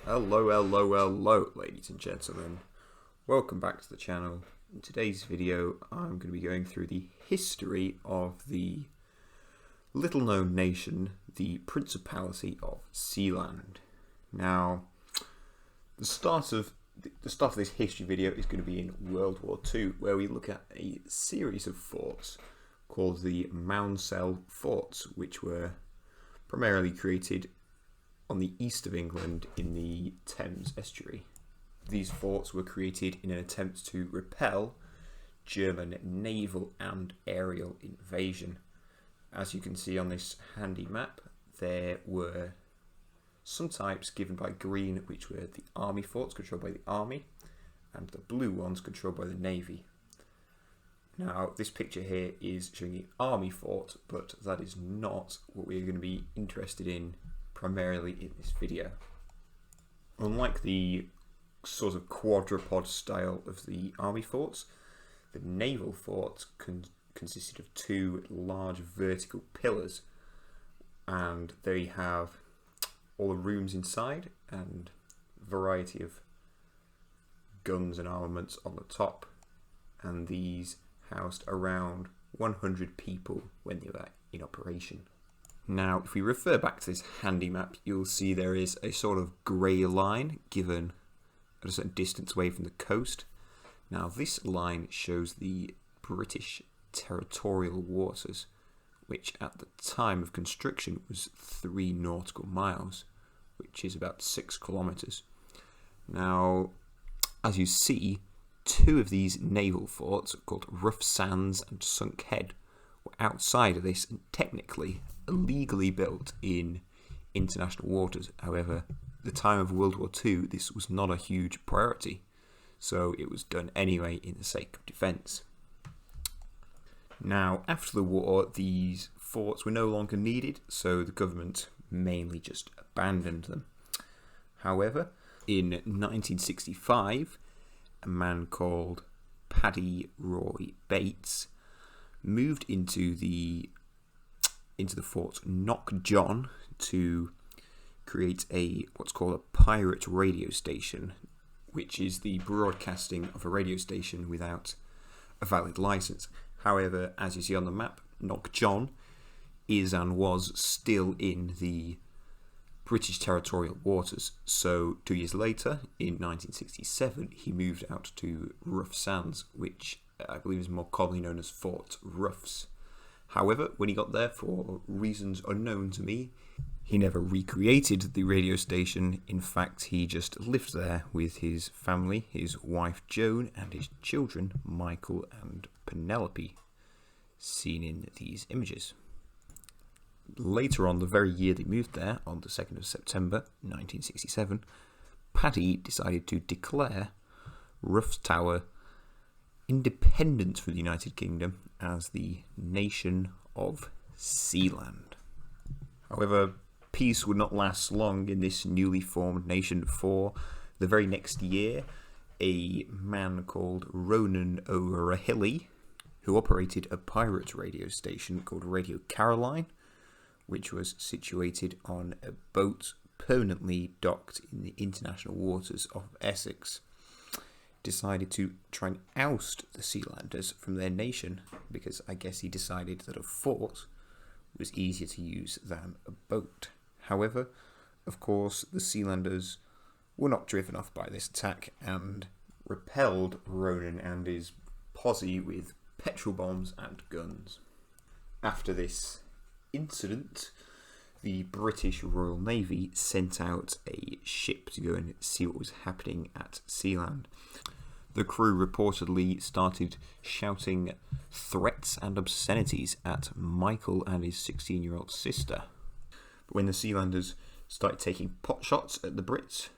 Hello, ladies and gentlemen. Welcome back to the channel. In today's video, I'm going to be going through the history of the little-known nation, the Principality of Sealand. Now, the start of this history video is going to be in World War II, where we look at a series of forts called the Mounsell Forts, which were primarily created on the east of England in the Thames estuary. These forts were created in an attempt to repel German naval and aerial invasion. As you can see on this handy map, there were some types given by green, which were the army forts controlled by the army, and the blue ones controlled by the navy. Now, this picture here is showing the army fort, but that is not what we're going to be interested in primarily in this video. Unlike the sort of quadrupod style of the army forts, the naval fort consisted of two large vertical pillars, and they have all the rooms inside and a variety of guns and armaments on the top, and these housed around 100 people when they were in operation. Now, if we refer back to this handy map, you'll see there is a sort of grey line given at a certain distance away from the coast. Now, this line shows the British territorial waters, which at the time of construction was 3 nautical miles, which is about 6 kilometres. Now, as you see, two of these naval forts, called Rough Sands and Sunk Head, were outside of this and technically illegally built in international waters. However, at the time of World War II, this was not a huge priority, so it was done anyway in the sake of defence. Now, after the war, these forts were no longer needed, so the government mainly just abandoned them. However, in 1965, a man called Paddy Roy Bates moved into the Fort Knock John to create what's called a pirate radio station, which is the broadcasting of a radio station without a valid license. However, as you see on the map, Knock John is and was still in the British territorial waters. So 2 years later, in 1967, he moved out to Rough Sands, which I believe is more commonly known as Fort Roughs. However, when he got there, for reasons unknown to me, he never recreated the radio station. In fact, he just lived there with his family, his wife Joan, and his children Michael and Penelope, seen in these images. Later on, the very year they moved there, on the 2nd of September 1967, Paddy decided to declare Roughs Tower independent from the United Kingdom as the nation of Sealand. However, peace would not last long in this newly formed nation, for the very next year, a man called Ronan O'Rahilly, who operated a pirate radio station called Radio Caroline, which was situated on a boat permanently docked in the international waters of Essex, decided to try and oust the Sealanders from their nation, because I guess he decided that a fort was easier to use than a boat. However, of course, the Sealanders were not driven off by this attack and repelled Ronan and his posse with petrol bombs and guns. After this incident, the British Royal Navy sent out a ship to go and see what was happening at Sealand. The crew reportedly started shouting threats and obscenities at Michael and his 16-year-old sister. But when the Sealanders started taking pot shots at the Brits,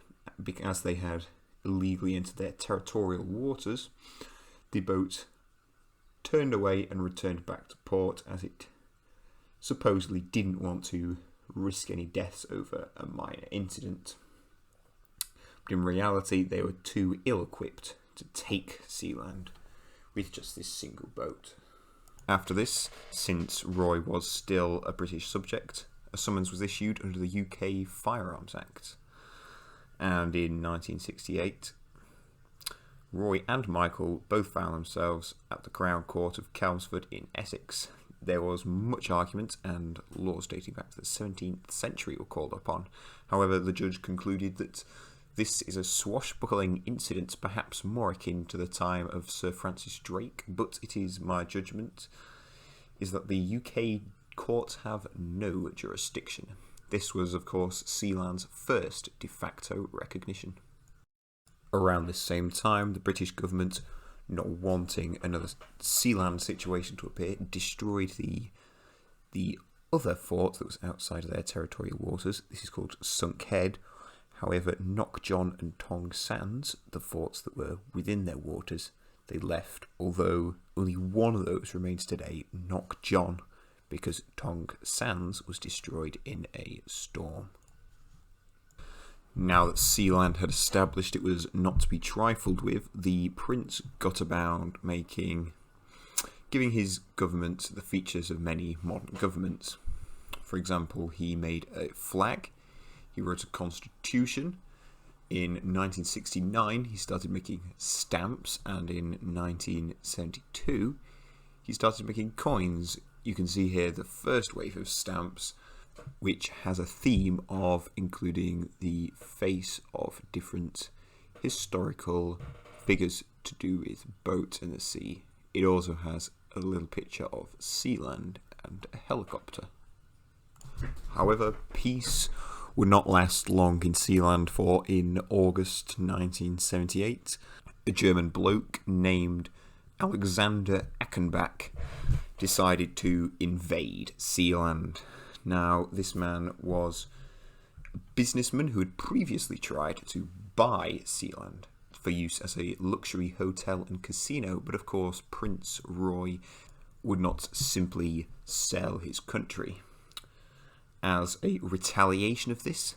because they had illegally entered their territorial waters, the boat turned away and returned back to port, as it supposedly didn't want to risk any deaths over a minor incident. But in reality, they were too ill-equipped to take Sealand with just this single boat. After this, since Roy was still a British subject, a summons was issued under the UK Firearms Act, And in 1968, Roy and Michael both found themselves at the Crown Court of Chelmsford in Essex. There was much argument, and laws dating back to the 17th century were called upon. However, the judge concluded that this is a swashbuckling incident, perhaps more akin to the time of Sir Francis Drake, but it is my judgment is that the UK courts have no jurisdiction. This was, of course, Sealand's first de facto recognition. Around this same time, the British government, not wanting another Sealand situation to appear, destroyed the other fort that was outside of their territorial waters. This is called Sunk Head. However, Knockjohn and Tong Sands, the forts that were within their waters, they left, although only one of those remains today, Knockjohn, because Tong Sands was destroyed in a storm. Now that Sealand had established it was not to be trifled with, the prince got about giving his government the features of many modern governments. For example, he made a flag, he wrote a constitution. In 1969, he started making stamps, and in 1972, he started making coins. You can see here the first wave of stamps, which has a theme of including the face of different historical figures to do with boats and the sea. It also has a little picture of Sealand and a helicopter. However, peace would not last long in Sealand, for in August 1978, a German bloke named Alexander Achenbach decided to invade Sealand. Now, this man was a businessman who had previously tried to buy Sealand for use as a luxury hotel and casino, but of course Prince Roy would not simply sell his country. As a retaliation of this,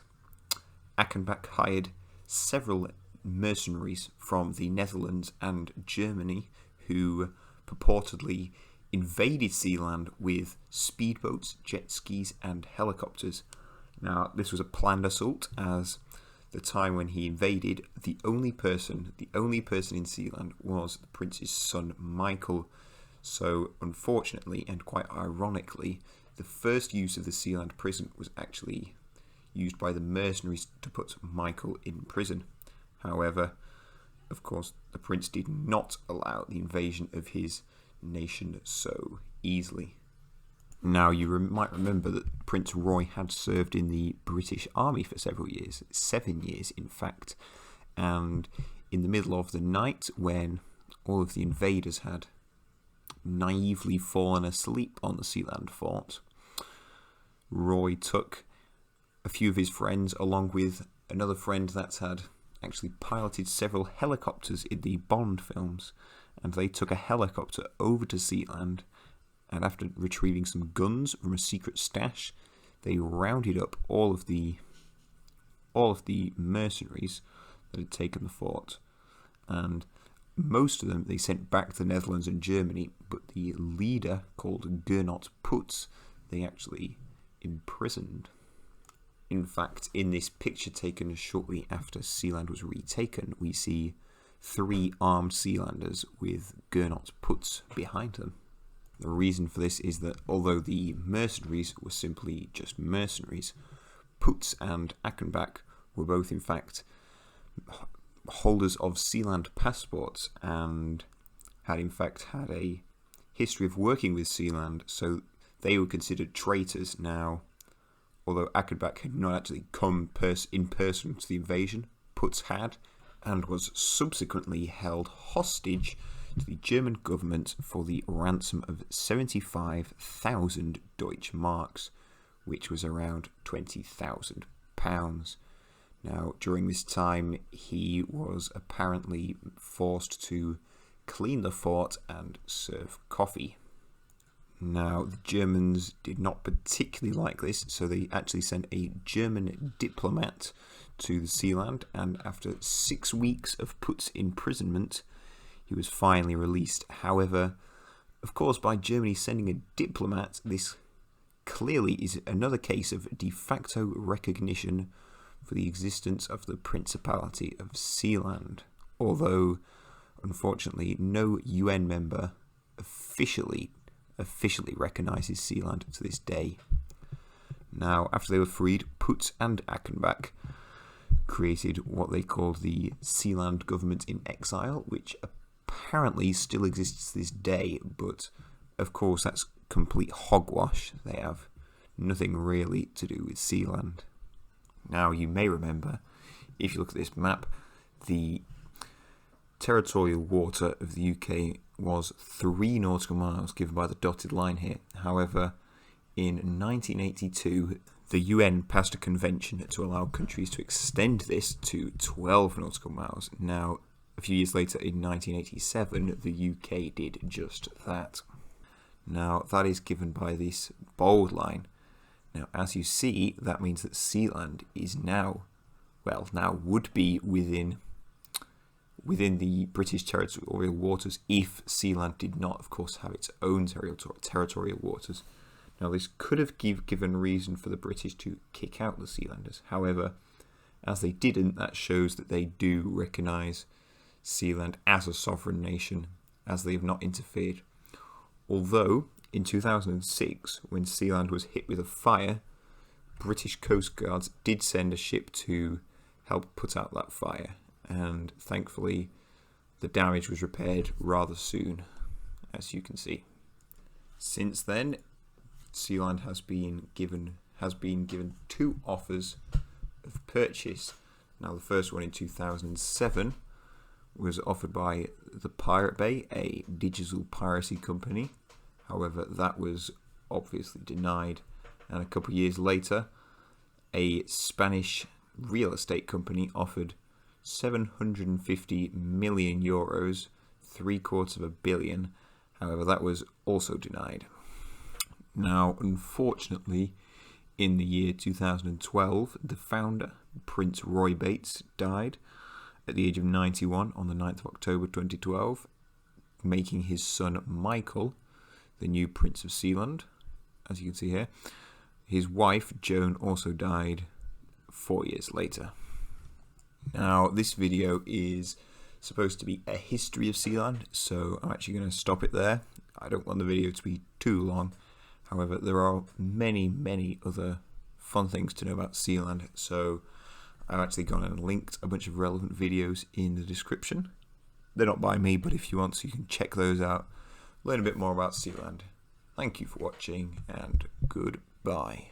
Achenbach hired several mercenaries from the Netherlands and Germany who purportedly invaded Sealand with speedboats, jet skis and helicopters. Now, this was a planned assault, as the time when he invaded, the only person in Sealand was the prince's son Michael. So, unfortunately and quite ironically, the first use of the Sealand prison was actually used by the mercenaries to put Michael in prison. However, of course, the prince did not allow the invasion of his nation so easily. Now, you might remember that Prince Roy had served in the British Army for several years, 7 years in fact, and in the middle of the night, when all of the invaders had naively fallen asleep on the Sealand fort, Roy took a few of his friends along with another friend that had actually piloted several helicopters in the Bond films, and they took a helicopter over to Sealand, and after retrieving some guns from a secret stash, they rounded up all of the mercenaries that had taken the fort, and most of them they sent back to the Netherlands and Germany, but the leader, called Gernot Putz, they actually imprisoned. In fact, in this picture taken shortly after Sealand was retaken, we see 3 armed Sealanders with Gernot Putz behind them. The reason for this is that although the mercenaries were simply just mercenaries, Putz and Achenbach were both in fact holders of Sealand passports and had in fact had a history of working with Sealand, so they were considered traitors. Now, although Achenbach had not actually come in person to the invasion, Putz had, and was subsequently held hostage to the German government for the ransom of 75,000 Deutsche Marks, which was around £20,000. Now, during this time, he was apparently forced to clean the fort and serve coffee. Now, the Germans did not particularly like this, so they actually sent a German diplomat to the Sealand, and after 6 weeks of Putz's imprisonment, he was finally released. However, of course, by Germany sending a diplomat, this clearly is another case of de facto recognition for the existence of the Principality of Sealand, although unfortunately no UN member officially recognises Sealand to this day. Now, after they were freed, Putz and Achenbach created what they called the Sealand Government in Exile, which apparently still exists to this day, but of course that's complete hogwash. They have nothing really to do with Sealand. Now, you may remember, if you look at this map, the territorial water of the UK was 3 nautical miles given by the dotted line here. However, in 1982, the UN passed a convention to allow countries to extend this to 12 nautical miles. Now, a few years later, in 1987, the UK did just that. Now, that is given by this bold line. Now, as you see, that means that Sealand is now would be within the British territorial waters if Sealand did not, of course, have its own territorial waters. Now, this could have given reason for the British to kick out the Sealanders. However, as they didn't, that shows that they do recognise Sealand as a sovereign nation, as they have not interfered. Although, in 2006, when Sealand was hit with a fire, British Coast Guards did send a ship to help put out that fire, and thankfully the damage was repaired rather soon, as you can see. Since then, Sealand has been given 2 offers of purchase. Now, the first one in 2007 was offered by the Pirate Bay, a digital piracy company. However, that was obviously denied, and a couple of years later, a Spanish real estate company offered 750 million euros, $750 million. However, that was also denied. Now, unfortunately, in the year 2012, the founder, Prince Roy Bates, died at the age of 91 on the 9th of October 2012, making his son Michael the new Prince of Sealand, as you can see here. His wife, Joan, also died 4 years later. Now, this video is supposed to be a history of Sealand, so I'm actually going to stop it there. I don't want the video to be too long. However, there are many other fun things to know about Sealand, so I've actually gone and linked a bunch of relevant videos in the description. They're not by me, but if you want to, you can check those out, learn a bit more about Sealand. Thank you for watching, and goodbye.